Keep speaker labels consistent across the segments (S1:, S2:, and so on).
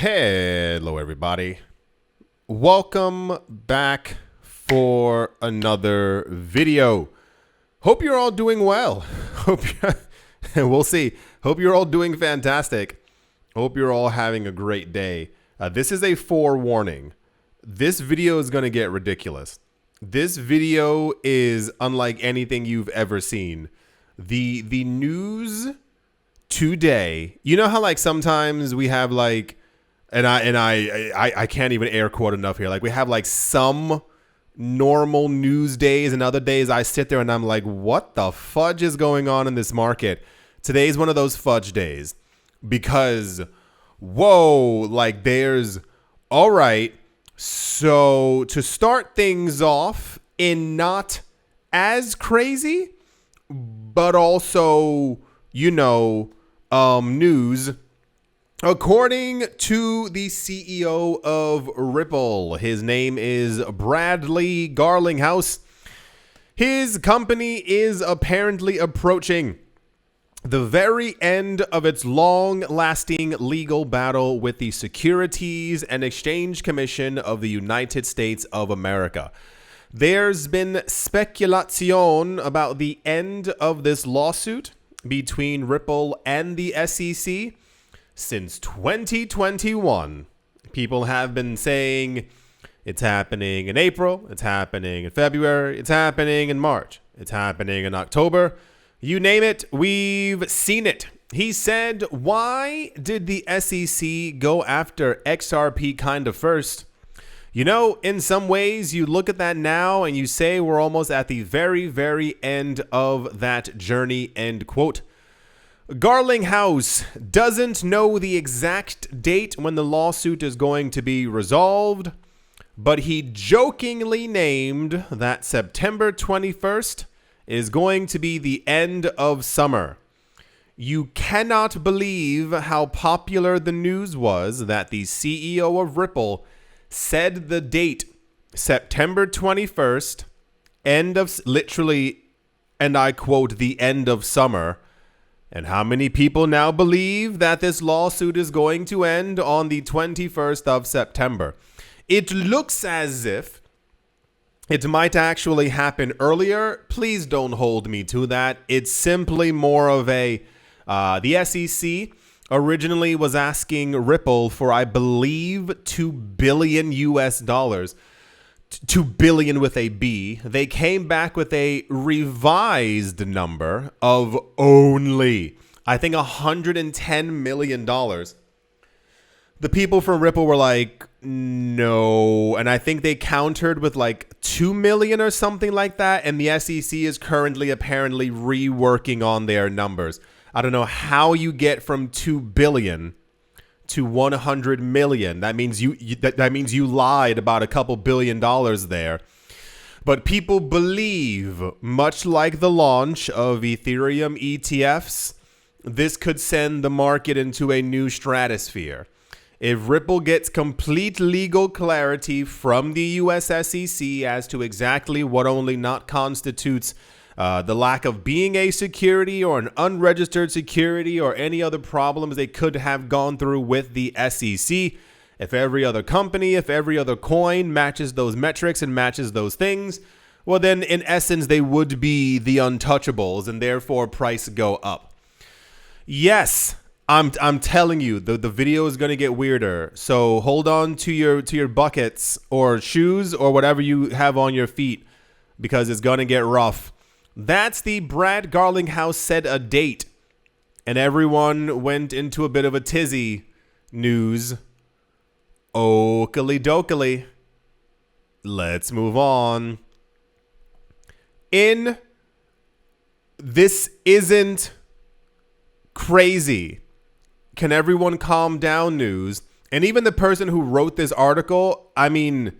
S1: Hello, everybody. Welcome back for another video. Hope you're all doing well. We'll see. Hope you're all doing fantastic. Hope you're all having a great day. This is a forewarning. This video is going to get ridiculous. This video is unlike anything you've ever seen. The news today, you know how like sometimes we have like, and I can't even air quote enough here. Like we have like some normal news days and other days I sit there and I'm like, what the fudge is going on in this market? Today's one of those fudge days because, whoa, like there's, all right. So to start things off in not as crazy, but also, you know, news. According to the CEO of Ripple, his name is Bradley Garlinghouse. His company is apparently approaching the very end of its long-lasting legal battle with the Securities and Exchange Commission of the United States of America. There's been speculation about the end of this lawsuit between Ripple and the SEC. Since 2021, people have been saying it's happening in April, it's happening in February, it's happening in March, it's happening in October. You name it, we've seen it. He said, why did the SEC go after XRP kind of first? You know, in some ways, you look at that now and you say we're almost at the very, very end of that journey, end quote. Garlinghouse doesn't know the exact date when the lawsuit is going to be resolved, but he jokingly named that September 21st is going to be the end of summer. You cannot believe how popular the news was that the CEO of Ripple said the date, September 21st, end of, literally, and I quote, the end of summer. And how many people now believe that this lawsuit is going to end on the 21st of September? It looks as if it might actually happen earlier. Please don't hold me to that. It's simply more of a, the SEC originally was asking Ripple for, I believe, $2 billion US. 2 billion with a B. They came back with a revised number of only, I think, $110 million. The people from Ripple were like, no. And I think they countered with like 2 million or something like that. And the SEC is currently apparently reworking on their numbers. I don't know how you get from 2 billion to 100 million. That means that means you lied about a couple $1 billion there. But people believe, much like the launch of Ethereum ETFs, this could send the market into a new stratosphere. If Ripple gets complete legal clarity from the US SEC as to exactly what only not constitutes the lack of being a security or an unregistered security or any other problems they could have gone through with the SEC. If every other company, if every other coin matches those metrics and matches those things, well then in essence they would be the untouchables and therefore price go up. Yes, I'm telling you, the video is going to get weirder. So hold on to your buckets or shoes or whatever you have on your feet because it's going to get rough. That's the Brad Garlinghouse said a date, and everyone went into a bit of a tizzy news. Oakley dokley. Let's move on. In this isn't crazy. Can everyone calm down news? And even the person who wrote this article, I mean,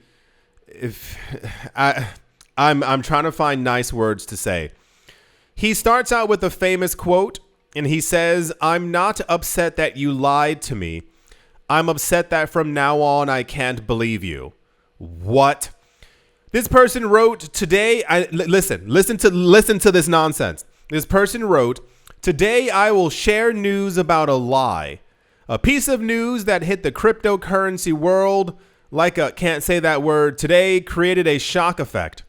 S1: I'm trying to find nice words to say. He starts out with a famous quote, and he says, "I'm not upset that you lied to me. I'm upset that from now on I can't believe you." What? This person wrote today. Listen to this nonsense. This person wrote, "Today I will share news about a lie. A piece of news that hit the cryptocurrency world like a can't say that word today created a shock effect.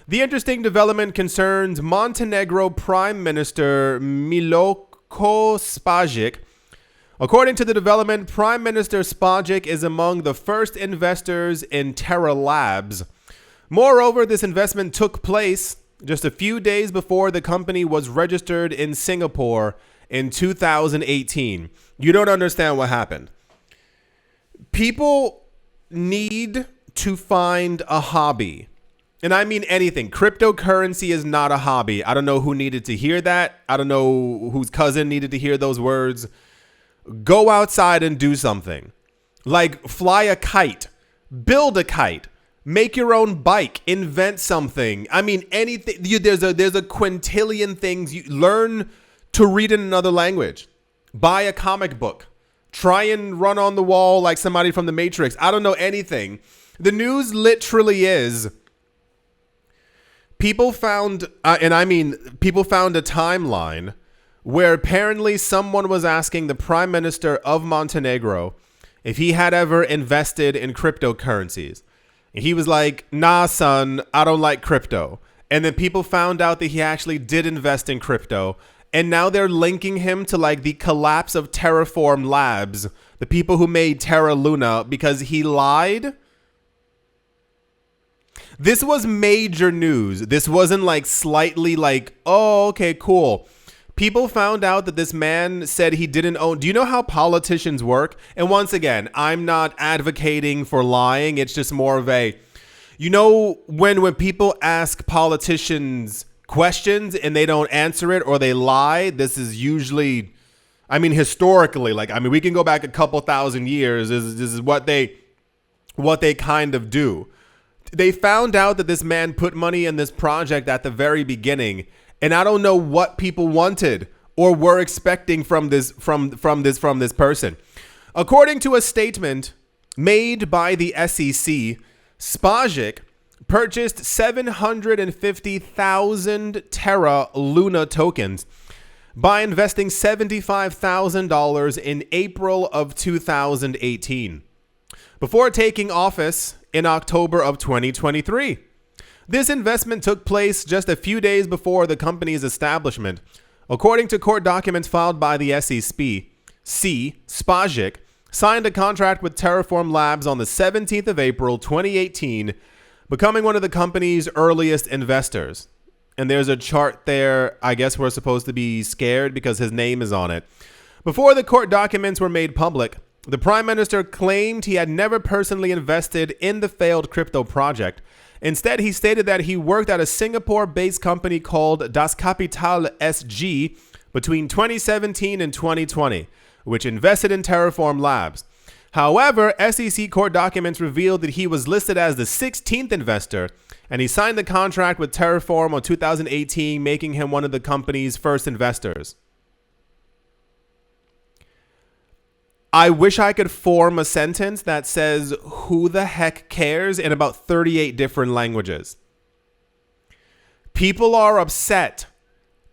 S1: The interesting development concerns Montenegro Prime Minister Miloko Spajic. According to the development, Prime Minister Spajic is among the first investors in Terra Labs. Moreover, this investment took place just a few days before the company was registered in Singapore in 2018. You don't understand what happened. People need to find a hobby. And I mean anything. Cryptocurrency is not a hobby. I don't know who needed to hear that. I don't know whose cousin needed to hear those words. Go outside and do something. Like fly a kite, build a kite, make your own bike, invent something. I mean anything. There's a quintillion things. You learn to read in another language. Buy a comic book. Try and run on the wall like somebody from the Matrix. I don't know anything. The news literally is people found, people found a timeline where apparently someone was asking the Prime Minister of Montenegro if he had ever invested in cryptocurrencies. And he was like, nah, son, I don't like crypto. And then people found out that he actually did invest in crypto. And now they're linking him to like the collapse of Terraform Labs, the people who made Terra Luna, because he lied. This was major news. This wasn't like slightly like, oh, okay, cool. People found out that this man said he didn't own. Do you know how politicians work? And once again, I'm not advocating for lying. It's just more of a, when people ask politicians questions and they don't answer it or they lie, this is usually, historically, we can go back a couple thousand years. This is what they kind of do. They found out that this man put money in this project at the very beginning, and I don't know what people wanted or were expecting from this person. According to a statement made by the SEC, Spajic purchased 750,000 Terra Luna tokens by investing $75,000 in April of 2018 before taking office in October of 2023. This investment took place just a few days before the company's establishment. According to court documents filed by the SEC, Spajic signed a contract with Terraform Labs on the 17th of April 2018, becoming one of the company's earliest investors. And there's a chart there. I guess we're supposed to be scared because his name is on it. Before the court documents were made public, the Prime Minister claimed he had never personally invested in the failed crypto project. Instead, he stated that he worked at a Singapore-based company called Das Kapital SG between 2017 and 2020, which invested in Terraform Labs. However, SEC court documents revealed that he was listed as the 16th investor, and he signed the contract with Terraform in 2018, making him one of the company's first investors. I wish I could form a sentence that says, who the heck cares, in about 38 different languages. People are upset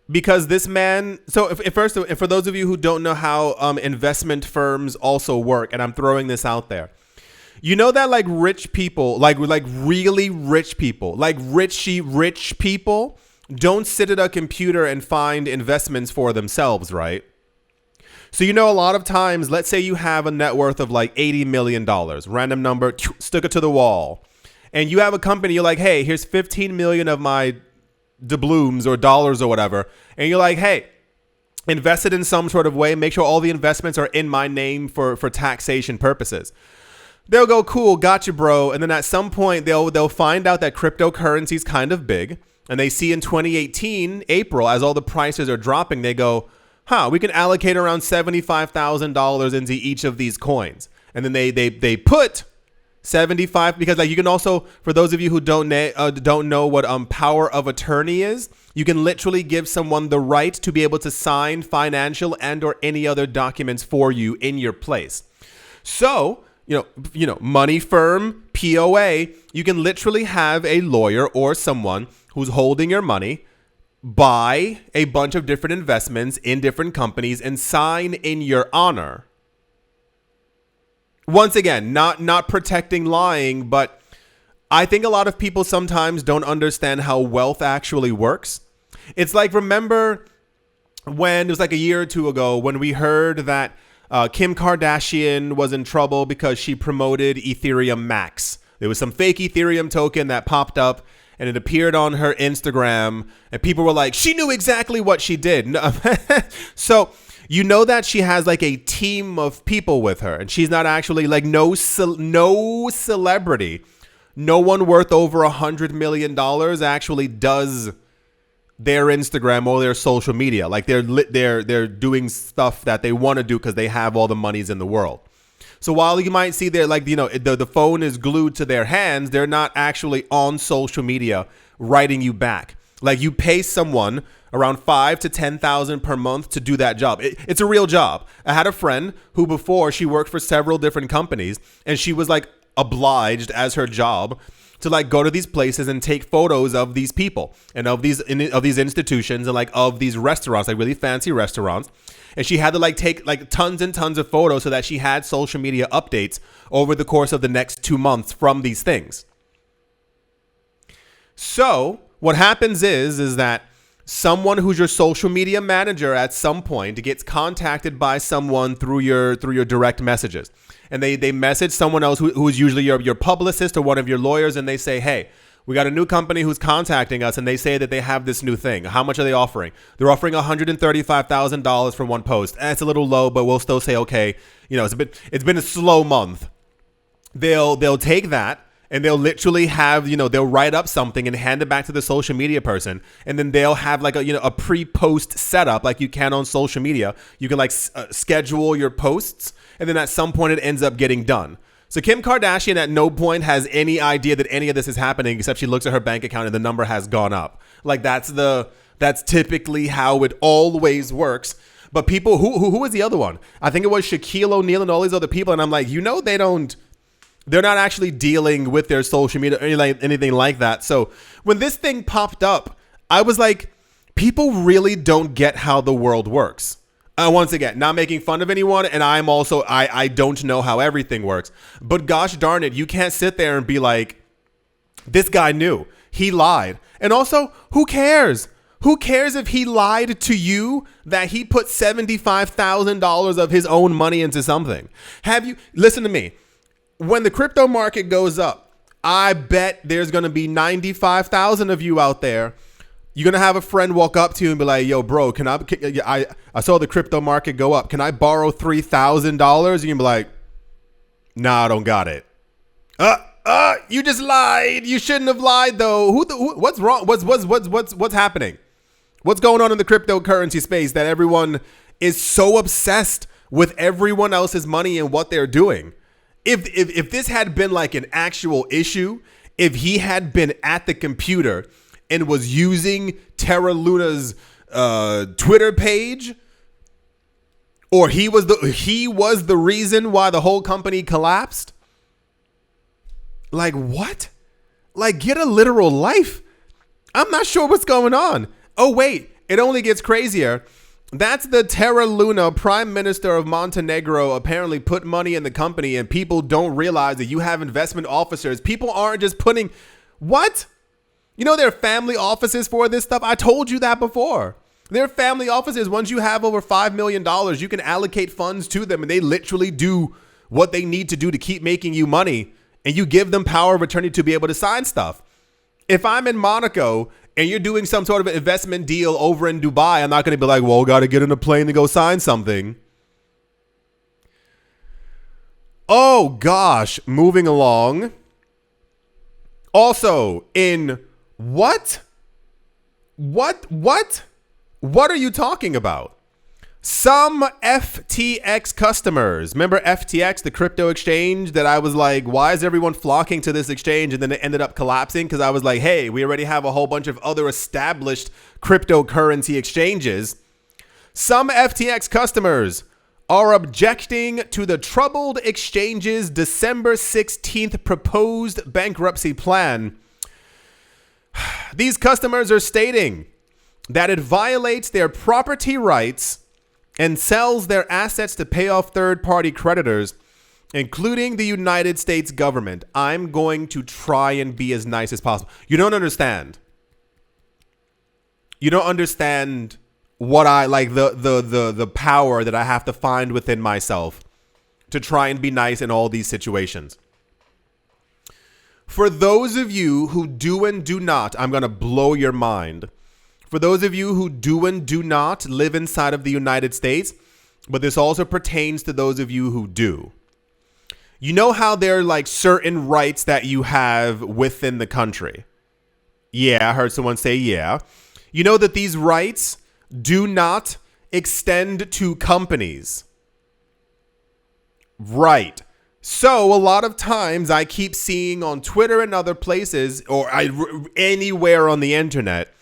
S1: because this man. So if for those of you who don't know how investment firms also work, and I'm throwing this out there, you know that like rich people, like really rich people, like rich people don't sit at a computer and find investments for themselves, right? So, a lot of times, let's say you have a net worth of like $80 million, random number, stick it to the wall. And you have a company, you're like, hey, here's 15 million of my doubloons or dollars or whatever. And you're like, hey, invest it in some sort of way. Make sure all the investments are in my name for taxation purposes. They'll go, cool, gotcha, bro. And then at some point, they'll find out that cryptocurrency is kind of big. And they see in 2018, April, as all the prices are dropping, they go, we can allocate around $75,000 into each of these coins. And then they put 75, because like you can also, for those of you who don't know what power of attorney is, you can literally give someone the right to be able to sign financial and or any other documents for you in your place. So, money firm, POA, you can literally have a lawyer or someone who's holding your money buy a bunch of different investments in different companies and sign in your honor. once again, not protecting lying, but I think a lot of people sometimes don't understand how wealth actually works. It's like, remember when it was like a year or two ago when we heard that Kim Kardashian was in trouble because she promoted Ethereum Max. There was some fake Ethereum token that popped up and it appeared on her Instagram and people were like, she knew exactly what she did. So you know that she has like a team of people with her and she's not actually like no celebrity. No one worth over $100 million actually does their Instagram or their social media. Like they're doing stuff that they want to do because they have all the monies in the world. So while you might see their, like, you know, the phone is glued to their hands, they're not actually on social media writing you back. Like you pay someone around $5,000 to $10,000 per month to do that job. It's a real job. I had a friend who before she worked for several different companies and she was like obliged as her job to like go to these places and take photos of these people and of these institutions and like of these restaurants, like really fancy restaurants. And she had to like take like tons and tons of photos so that she had social media updates over the course of the next 2 months from these things. So what happens is that someone who's your social media manager at some point gets contacted by someone through your direct messages. And they message someone else who is usually your publicist or one of your lawyers. And they say, hey, we got a new company who's contacting us. And they say that they have this new thing. How much are they offering? They're offering $135,000 for one post. It's a little low, but we'll still say, okay, you know, it's been a slow month. They'll take that. And they'll literally have, you know, they'll write up something and hand it back to the social media person. And then they'll have like a pre-post setup like you can on social media. You can like schedule your posts. And then at some point it ends up getting done. So Kim Kardashian at no point has any idea that any of this is happening except she looks at her bank account and the number has gone up. Like that's typically how it always works. But people, who was the other one? I think it was Shaquille O'Neal and all these other people. And I'm like, you know, they're not actually dealing with their social media or anything like that. So when this thing popped up, I was like, people really don't get how the world works. Once again, not making fun of anyone. And I'm also, I don't know how everything works. But gosh darn it, you can't sit there and be like, this guy knew. He lied. And also, who cares? Who cares if he lied to you that he put $75,000 of his own money into something? Listen to me. When the crypto market goes up, I bet there's going to be 95,000 of you out there. You're going to have a friend walk up to you and be like, yo, bro, I saw the crypto market go up. Can I borrow $3,000? And you'll be like, nah, I don't got it. You just lied. You shouldn't have lied though. What's wrong? What's happening? What's going on in the cryptocurrency space that everyone is so obsessed with everyone else's money and what they're doing? If this had been like an actual issue, if he had been at the computer and was using Terra Luna's Twitter page, or he was the reason why the whole company collapsed, like what? Like get a literal life. I'm not sure what's going on. Oh wait, it only gets crazier. That's the Terra Luna prime minister of Montenegro apparently put money in the company and people don't realize that you have investment officers. People aren't just putting, what? You know, there are family offices for this stuff. I told you that before. There are family offices. Once you have over $5 million, you can allocate funds to them and they literally do what they need to do to keep making you money. And you give them power of attorney to be able to sign stuff. If I'm in Monaco and you're doing some sort of investment deal over in Dubai, I'm not going to be like, well, got to get in a plane to go sign something. Oh, gosh. Moving along. Also, in what? What are you talking about? Some FTX customers. Remember FTX, the crypto exchange that I was like, why is everyone flocking to this exchange? And then it ended up collapsing because I was like, hey, we already have a whole bunch of other established cryptocurrency exchanges. Some FTX customers are objecting to the troubled exchange's December 16th proposed bankruptcy plan. These customers are stating that it violates their property rights and sells their assets to pay off third-party creditors including the United States government, I'm going to try and be as nice as possible. You don't understand. You don't understand what I like, the power that I have to find within myself to try and be nice in all these situations. For those of you who do and do not, I'm going to blow your mind. For those of you who do and do not live inside of the United States, but this also pertains to those of you who do. You know how there are like certain rights that you have within the country? Yeah, I heard someone say yeah. You know that these rights do not extend to companies. Right. So a lot of times I keep seeing on Twitter and other places or anywhere on the internet,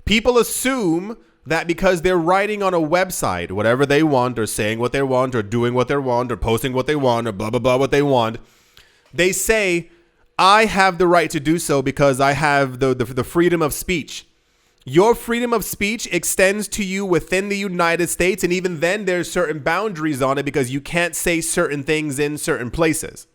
S1: people assume that because they're writing on a website, whatever they want or saying what they want or doing what they want or posting what they want or blah, blah, blah, what they want, they say, I have the right to do so because I have the freedom of speech. Your freedom of speech extends to you within the United States, and even then there's certain boundaries on it because you can't say certain things in certain places.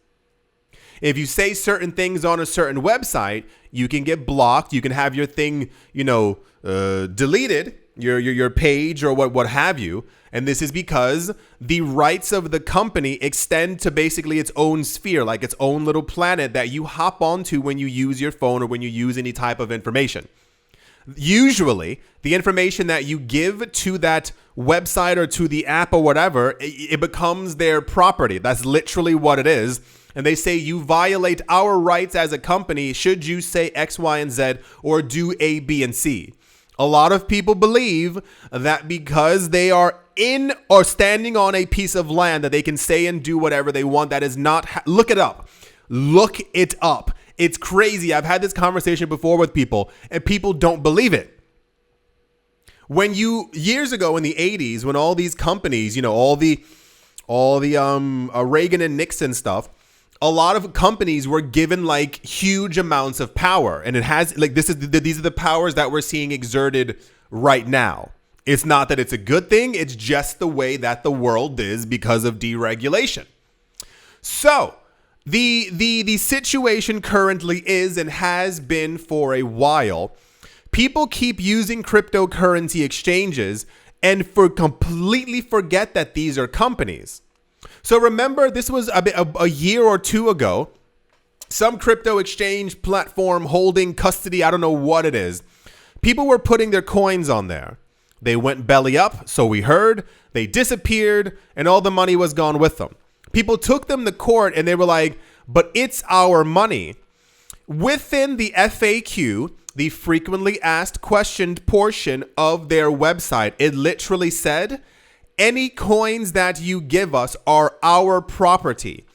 S1: If you say certain things on a certain website, you can get blocked. You can have your thing, deleted, your page or what have you. And this is because the rights of the company extend to basically its own sphere, like its own little planet that you hop onto when you use your phone or when you use any type of information. Usually, the information that you give to that website or to the app or whatever, it becomes their property. That's literally what it is. And they say you violate our rights as a company should you say X, Y, and Z or do A, B, and C. A lot of people believe that because they are in or standing on a piece of land that they can say and do whatever they want. That is not. Look it up. Look it up. It's crazy. I've had this conversation before with people and people don't believe it. When years ago in the 80s, when all these companies, all the Reagan and Nixon stuff, a lot of companies were given like huge amounts of power, and it has like these are the powers that we're seeing exerted right now. It's not that it's a good thing. It's just the way that the world is because of deregulation. So the situation currently is and has been for a while. People keep using cryptocurrency exchanges and completely forget that these are companies. So remember, this was a year or two ago. Some crypto exchange platform holding custody, I don't know what it is. People were putting their coins on there. They went belly up, so we heard. They disappeared, and all the money was gone with them. People took them to court, and they were like, but it's our money. Within the FAQ, the frequently asked questioned portion of their website, it literally said, any coins that you give us are our property.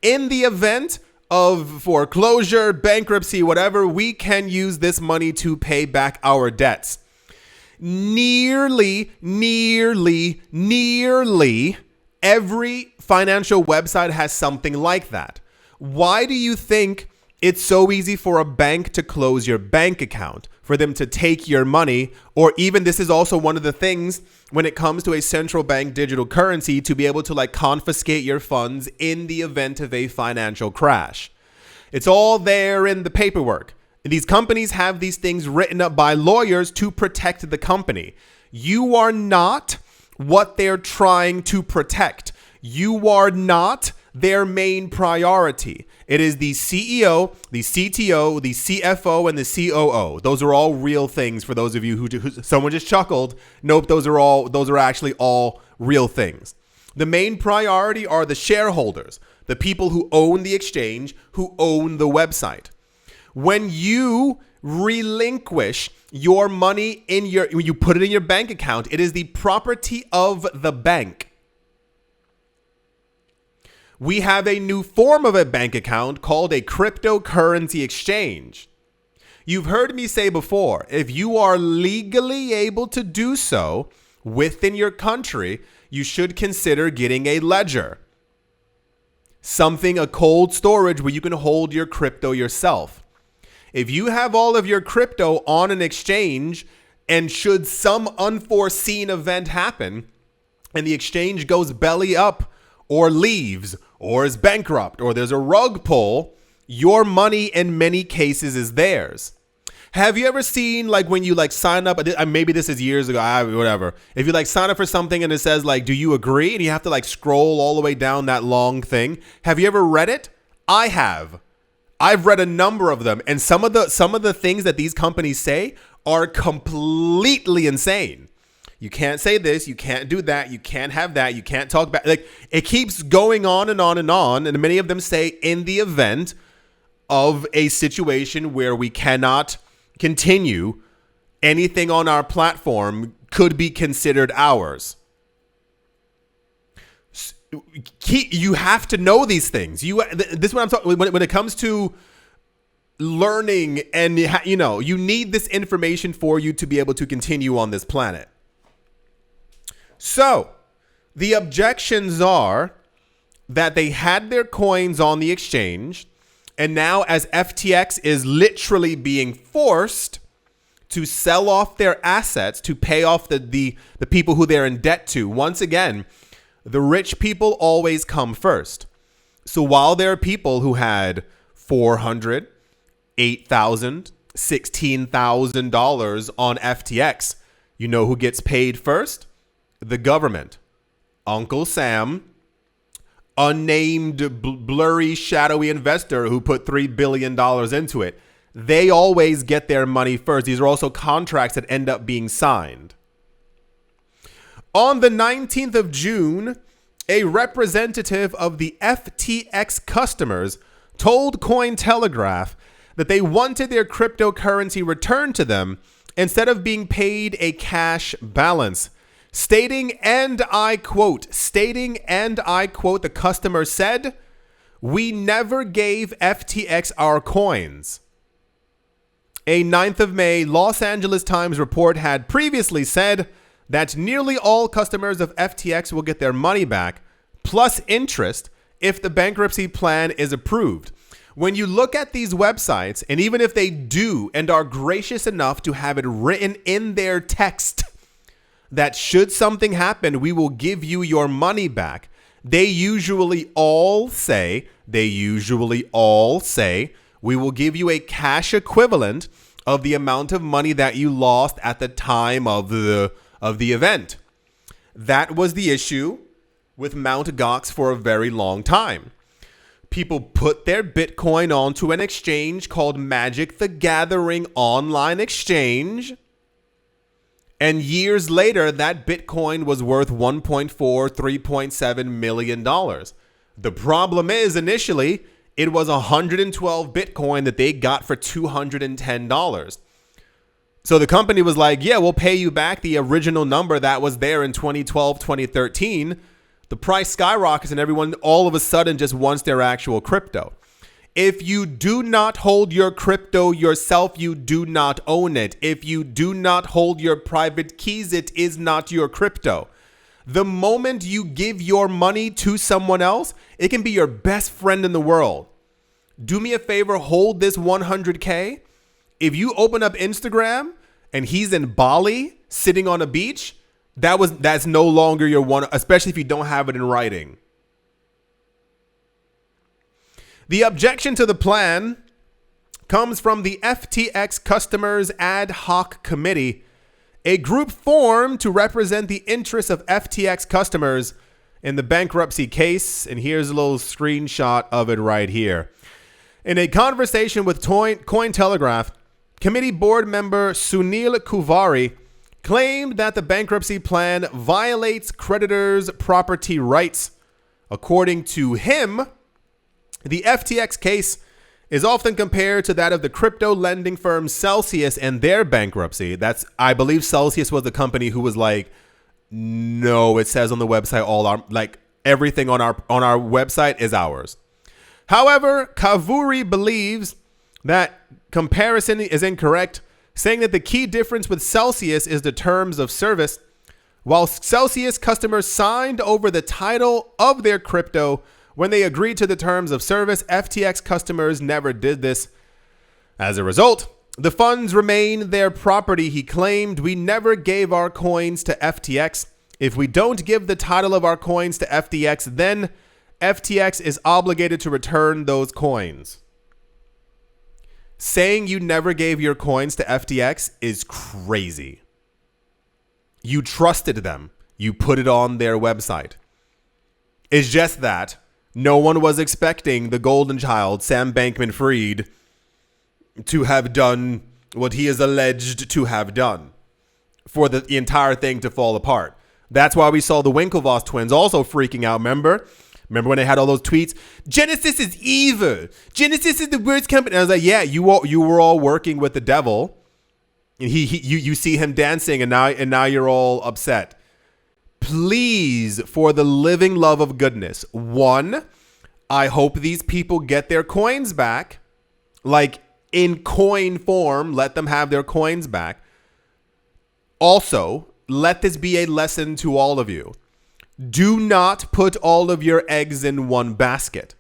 S1: In the event of foreclosure, bankruptcy, whatever, we can use this money to pay back our debts. Nearly every financial website has something like that. Why do you think it's so easy for a bank to close your bank account, for them to take your money, or even this is also one of the things when it comes to a central bank digital currency to be able to like confiscate your funds in the event of a financial crash. It's all there in the paperwork. These companies have these things written up by lawyers to protect the company. You are not what they're trying to protect. You are not their main priority. It is the CEO, the CTO, the CFO, and the COO. Those are all real things for those of you who someone just chuckled. Nope, those are actually all real things. The main priority are the shareholders, the people who own the exchange, who own the website. When you relinquish your money when you put it in your bank account, it is the property of the bank. We have a new form of a bank account called a cryptocurrency exchange. You've heard me say before, if you are legally able to do so within your country, you should consider getting a ledger. A cold storage where you can hold your crypto yourself. If you have all of your crypto on an exchange and should some unforeseen event happen and the exchange goes belly up, or leaves or is bankrupt or there's a rug pull, your money in many cases is theirs. Have you ever seen like when you like sign up, maybe this is years ago, whatever. If you like sign up for something and it says like, do you agree? And you have to like scroll all the way down that long thing. Have you ever read it? I have. I've read a number of them. And some of the things that these companies say are completely insane. You can't say this, you can't do that, you can't have that, you can't talk about, like it keeps going on and on and on. And many of them say in the event of a situation where we cannot continue, anything on our platform could be considered ours. You have to know these things. This is what I'm talking when it comes to learning, and you need this information for you to be able to continue on this planet. So the objections are that they had their coins on the exchange, and now as FTX is literally being forced to sell off their assets to pay off the people who they're in debt to. Once again, the rich people always come first. So while there are people who had $400, $8,000, $16,000 on FTX, you know who gets paid first? The government. Uncle Sam, unnamed, blurry, shadowy investor who put $3 billion into it. They always get their money first. These are also contracts that end up being signed. On the 19th of June, a representative of the FTX customers told Cointelegraph that they wanted their cryptocurrency returned to them instead of being paid a cash balance. Stating, and I quote, the customer said, "We never gave FTX our coins." A 9th of May Los Angeles Times report had previously said that nearly all customers of FTX will get their money back, plus interest, if the bankruptcy plan is approved. When you look at these websites, and even if they do and are gracious enough to have it written in their text that should something happen, we will give you your money back, they usually all say, we will give you a cash equivalent of the amount of money that you lost at the time of the event. That was the issue with Mt. Gox for a very long time. People put their Bitcoin onto an exchange called Magic the Gathering Online Exchange, and years later, that Bitcoin was worth $1.4, $3.7 million. The problem is, initially, it was 112 Bitcoin that they got for $210. So the company was like, yeah, we'll pay you back the original number that was there in 2012, 2013. The price skyrockets and everyone all of a sudden just wants their actual crypto. If you do not hold your crypto yourself, you do not own it. If you do not hold your private keys, it is not your crypto. The moment you give your money to someone else, it can be your best friend in the world. Do me a favor, hold this 100K. If you open up Instagram and he's in Bali sitting on a beach, that's no longer your one, especially if you don't have it in writing. The objection to the plan comes from the FTX Customers Ad Hoc Committee, a group formed to represent the interests of FTX customers in the bankruptcy case. And here's a little screenshot of it right here. In a conversation with Cointelegraph, committee board member Sunil Kuvari claimed that the bankruptcy plan violates creditors' property rights. According to him, the FTX case is often compared to that of the crypto lending firm Celsius and their bankruptcy. I believe Celsius was the company who was like, no, it says on the website, everything on our website is ours. However, Kavuri believes that comparison is incorrect, saying that the key difference with Celsius is the terms of service. While Celsius customers signed over the title of their crypto when they agreed to the terms of service, FTX customers never did this. As a result, the funds remain their property. He claimed, "We never gave our coins to FTX. If we don't give the title of our coins to FTX, then FTX is obligated to return those coins. Saying you never gave your coins to FTX is crazy. You trusted them. You put it on their website. It's just that no one was expecting the golden child, Sam Bankman-Fried, to have done what he is alleged to have done for the entire thing to fall apart. That's why we saw the Winklevoss twins also freaking out. Remember when they had all those tweets? Genesis is evil. Genesis is the worst company. I was like, yeah, you were all working with the devil. And you see him dancing, and now you're all upset. Please, for the living love of goodness, one, I hope these people get their coins back, like in coin form. Let them have their coins back. Also, let this be a lesson to all of you. Do not put all of your eggs in one basket.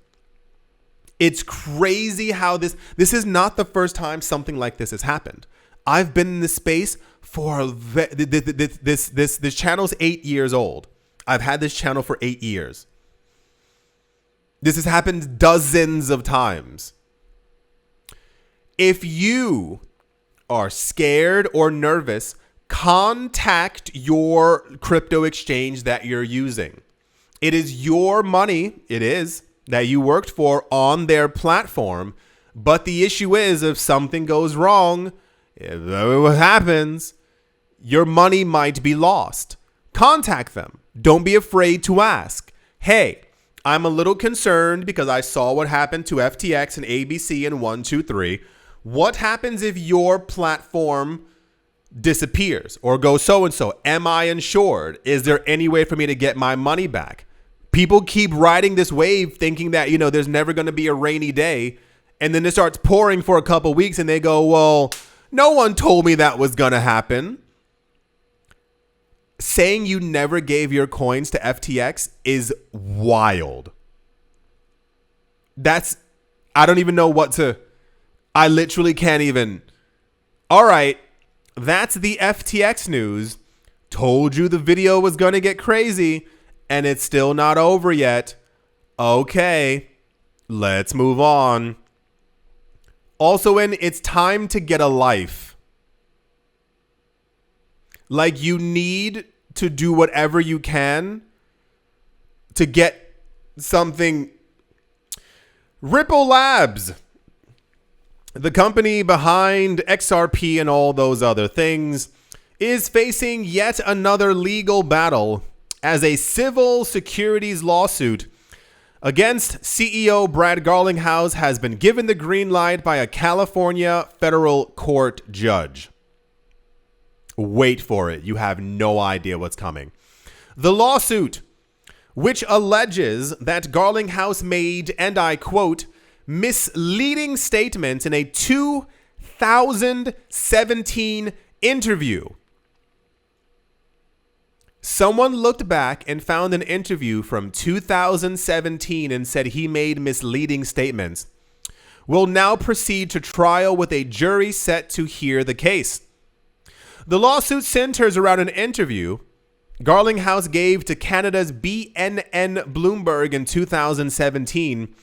S1: It's crazy how this is not the first time something like this has happened. I've been in this space for this channel's 8 years old. I've had this channel for 8 years. This has happened dozens of times. If you are scared or nervous, contact your crypto exchange that you're using. It is your money, that you worked for on their platform. But the issue is, if something goes wrong, if what happens, your money might be lost. Contact them. Don't be afraid to ask. Hey, I'm a little concerned because I saw what happened to FTX and ABC and 123. What happens if your platform disappears or goes so-and-so? Am I insured? Is there any way for me to get my money back? People keep riding this wave thinking that, there's never going to be a rainy day. And then it starts pouring for a couple weeks and they go, well, no one told me that was going to happen. Saying you never gave your coins to FTX is wild. I don't even know I literally can't even. All right. That's the FTX news. Told you the video was going to get crazy, and it's still not over yet. Okay, let's move on. Also, it's time to get a life. Like, you need to do whatever you can to get something. Ripple Labs, the company behind XRP and all those other things, is facing yet another legal battle as a civil securities lawsuit against CEO Brad Garlinghouse has been given the green light by a California federal court judge. Wait for it. You have no idea what's coming. The lawsuit, which alleges that Garlinghouse made, and I quote, misleading statements in a 2017 interview. Someone looked back and found an interview from 2017 and said he made misleading statements. Will now proceed to trial with a jury set to hear the case. The lawsuit centers around an interview Garlinghouse gave to Canada's BNN Bloomberg in 2017,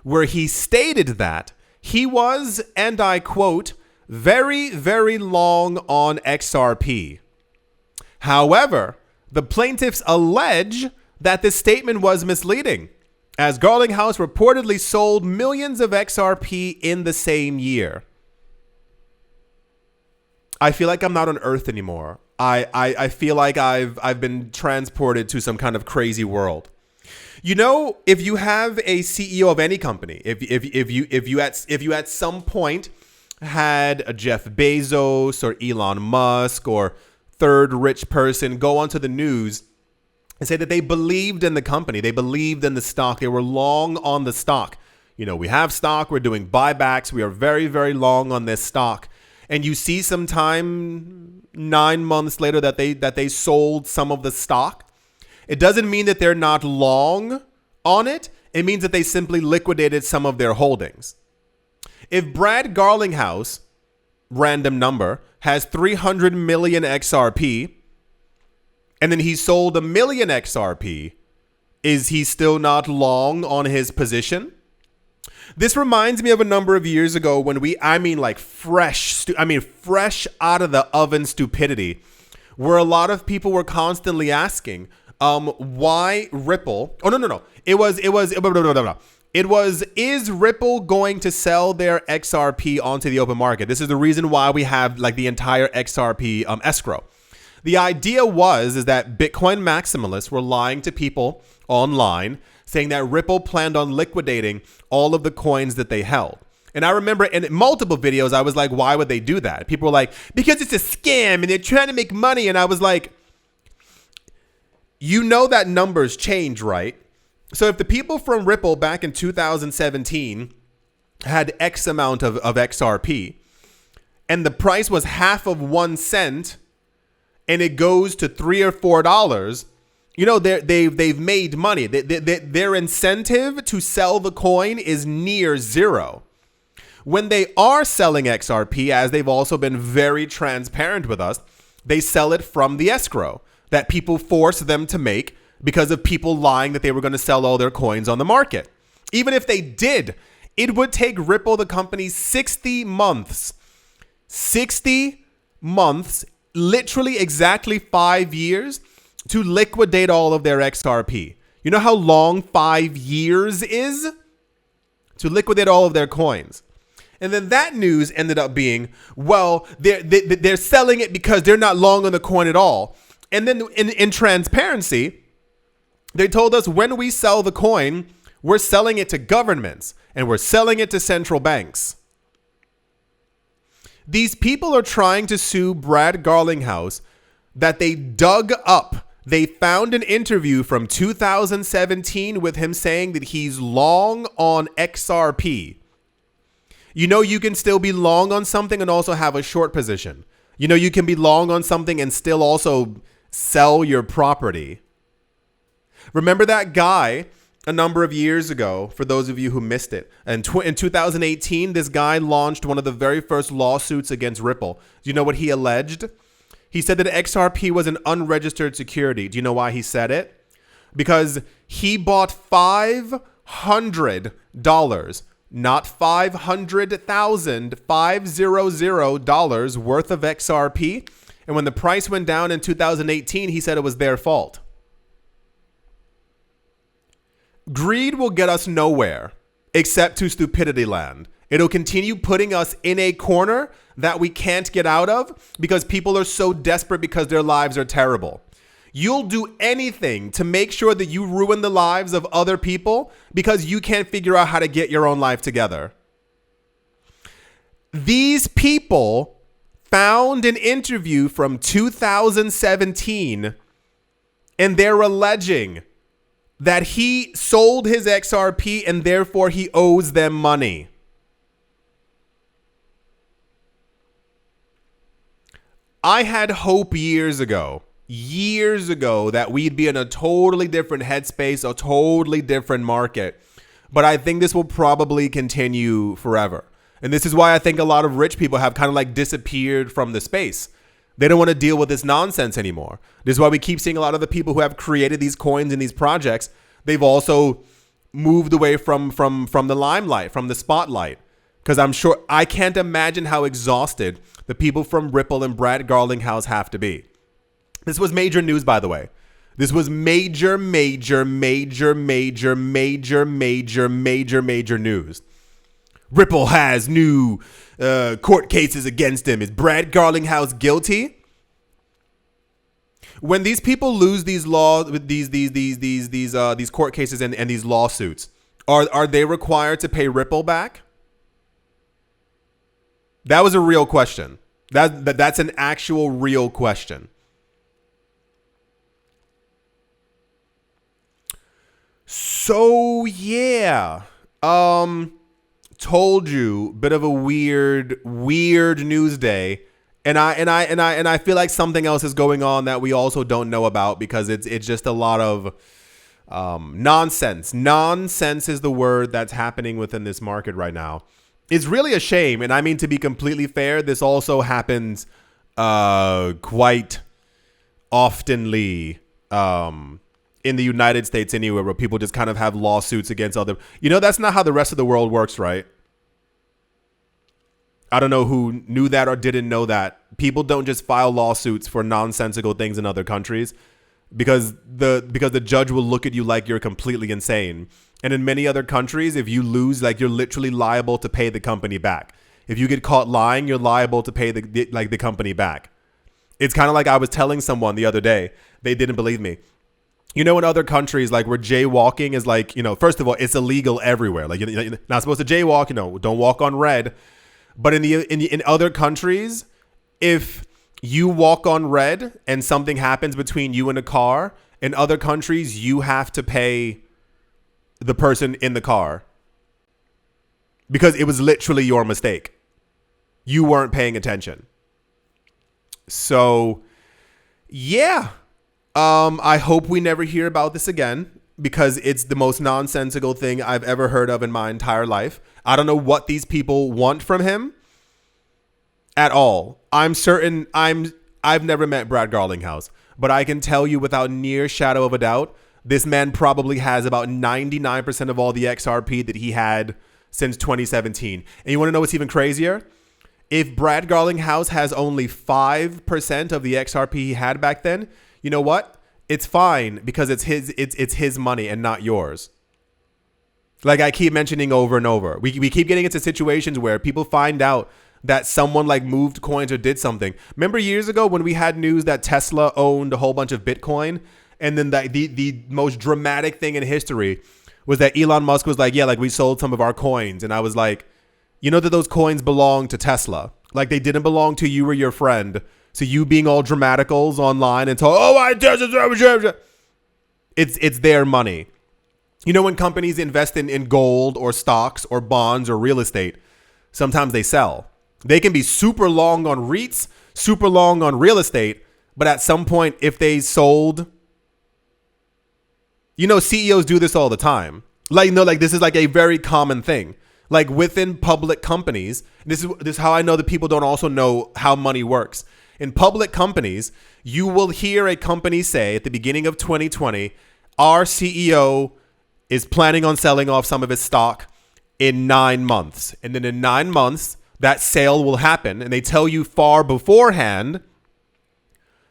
S1: where he stated that he was, and I quote, very, very long on XRP. However, the plaintiffs allege that this statement was misleading, as Garlinghouse reportedly sold millions of XRP in the same year. I feel like I'm not on Earth anymore. I feel like I've been transported to some kind of crazy world. If you have a CEO of any company, if you at some point had a Jeff Bezos or Elon Musk or third rich person go onto the news and say that they believed in the company, they believed in the stock, they were long on the stock. We have stock, we're doing buybacks, we are very, very long on this stock. And you see sometime 9 months later that they sold some of the stock. It doesn't mean that they're not long on it. It means that they simply liquidated some of their holdings. If Brad Garlinghouse, random number, has 300 million XRP and then he sold 1 million XRP, is he still not long on his position? This reminds me of a number of years ago when fresh out of the oven stupidity, where a lot of people were constantly asking, why Ripple? Oh, no. It was, is Ripple going to sell their XRP onto the open market? This is the reason why we have like the entire XRP escrow. The idea is that Bitcoin maximalists were lying to people online, saying that Ripple planned on liquidating all of the coins that they held. And I remember in multiple videos, I was like, why would they do that? People were like, because it's a scam and they're trying to make money. And I was like, you know that numbers change, right? So if the people from Ripple back in 2017 had X amount of XRP and the price was half of 1 cent and it goes to $3 or $4, you know, they've made money. Their incentive to sell the coin is near zero. When they are selling XRP, as they've also been very transparent with us, they sell it from the escrow that people force them to make because of people lying that they were going to sell all their coins on the market. Even if they did, it would take Ripple, the company, 60 months, literally exactly 5 years to liquidate all of their XRP. You know how long 5 years is? To liquidate all of their coins. And then that news ended up being, well, they're selling it because they're not long on the coin at all. And then in transparency, they told us when we sell the coin, we're selling it to governments and we're selling it to central banks. These people are trying to sue Brad Garlinghouse that they dug up. They found an interview from 2017 with him saying that he's long on XRP. You know, you can still be long on something and also have a short position. You know, you can be long on something and still also sell your property. Remember that guy a number of years ago, for those of you who missed it. And in 2018, this guy launched one of the very first lawsuits against Ripple. Do you know what he alleged? He said that XRP was an unregistered security. Do you know why he said it? Because he bought $500, not 500,000, $500 worth of XRP. And when the price went down in 2018, he said it was their fault. Greed will get us nowhere except to stupidity land. It'll continue putting us in a corner that we can't get out of because people are so desperate because their lives are terrible. You'll do anything to make sure that you ruin the lives of other people because you can't figure out how to get your own life together. These people found an interview from 2017 and they're alleging that he sold his XRP and therefore he owes them money. I had hope years ago that we'd be in a totally different headspace, a totally different market. But I think this will probably continue forever. And this is why I think a lot of rich people have kind of like disappeared from the space. They don't want to deal with this nonsense anymore. This is why we keep seeing a lot of the people who have created these coins and these projects. They've also moved away from the limelight, from the spotlight. Because I can't imagine how exhausted the people from Ripple and Brad Garlinghouse have to be. This was major news, by the way. This was major news. Ripple has new court cases against him. Is Brad Garlinghouse guilty? When these people lose these these court cases and these lawsuits, are they required to pay Ripple back? That was a real question. That's an actual real question. So yeah, told you, bit of a weird news day, and I feel like something else is going on that we also don't know about because it's just a lot of nonsense. Nonsense is the word that's happening within this market right now. It's really a shame, and I mean, to be completely fair, this also happens quite oftenly in the United States anywhere, where people just kind of have lawsuits against other. You know, that's not how the rest of the world works, right? I don't know who knew that or didn't know that. People don't just file lawsuits for nonsensical things in other countries because the judge will look at you like you're completely insane. And in many other countries, if you lose, like, you're literally liable to pay the company back. If you get caught lying, you're liable to pay the company back. It's kind of like I was telling someone the other day. They didn't believe me. You know, in other countries, like, where jaywalking is, like, you know, first of all, it's illegal everywhere. Like, you're not supposed to jaywalk. You know, don't walk on red. But in other countries, if you walk on red and something happens between you and a car, in other countries, you have to pay the person in the car because it was literally your mistake. You weren't paying attention. So, yeah. I hope we never hear about this again because it's the most nonsensical thing I've ever heard of in my entire life. I don't know what these people want from him at all. I'm certain I've never met Brad Garlinghouse, but I can tell you without near shadow of a doubt, this man probably has about 99% of all the XRP that he had since 2017. And you want to know what's even crazier? If Brad Garlinghouse has only 5% of the XRP he had back then, you know what? It's fine because it's his money and not yours. Like I keep mentioning over and over. We keep getting into situations where people find out that someone like moved coins or did something. Remember years ago when we had news that Tesla owned a whole bunch of Bitcoin? And then the most dramatic thing in history was that Elon Musk was like, yeah, like we sold some of our coins. And I was like, you know that those coins belong to Tesla. Like they didn't belong to you or your friend. So you being all dramaticals online and talk, it's their money. You know, when companies invest in gold or stocks or bonds or real estate, sometimes they sell. They can be super long on REITs, super long on real estate. But at some point, if they sold, you know, CEOs do this all the time. Like, no, like this is like a very common thing. Like within public companies, this is how I know that people don't also know how money works. In public companies, you will hear a company say at the beginning of 2020, our CEO is planning on selling off some of his stock in 9 months. And then in 9 months, that sale will happen. And they tell you far beforehand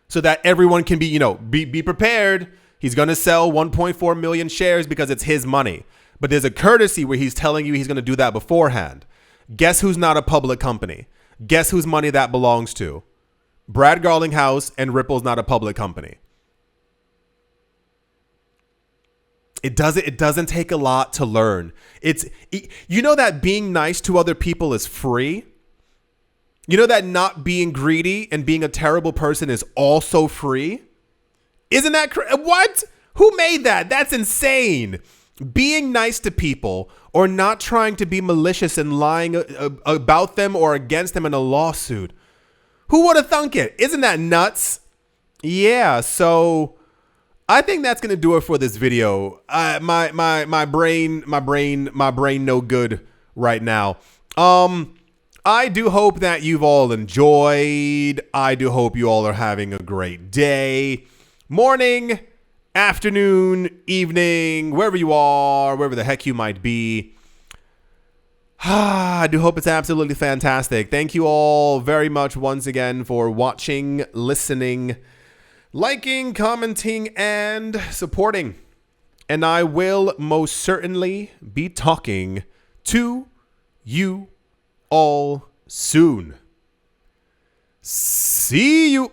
S1: so that everyone can be, you know, be prepared. He's going to sell 1.4 million shares because it's his money. But there's a courtesy where he's telling you he's going to do that beforehand. Guess who's not a public company? Guess whose money that belongs to? Brad Garlinghouse, and Ripple's not a public company. It doesn't take a lot to learn. You know that being nice to other people is free? You know that not being greedy and being a terrible person is also free? Isn't that what? Who made that? That's insane. Being nice to people or not trying to be malicious and lying about them or against them in a lawsuit. Who would have thunk it? Isn't that nuts? Yeah, so I think that's gonna do it for this video. My brain no good right now. I do hope that you've all enjoyed. I do hope you all are having a great day, morning, afternoon, evening, wherever you are, wherever the heck you might be. I do hope it's absolutely fantastic. Thank you all very much once again for watching, listening, liking, commenting, and supporting. And I will most certainly be talking to you all soon. See you.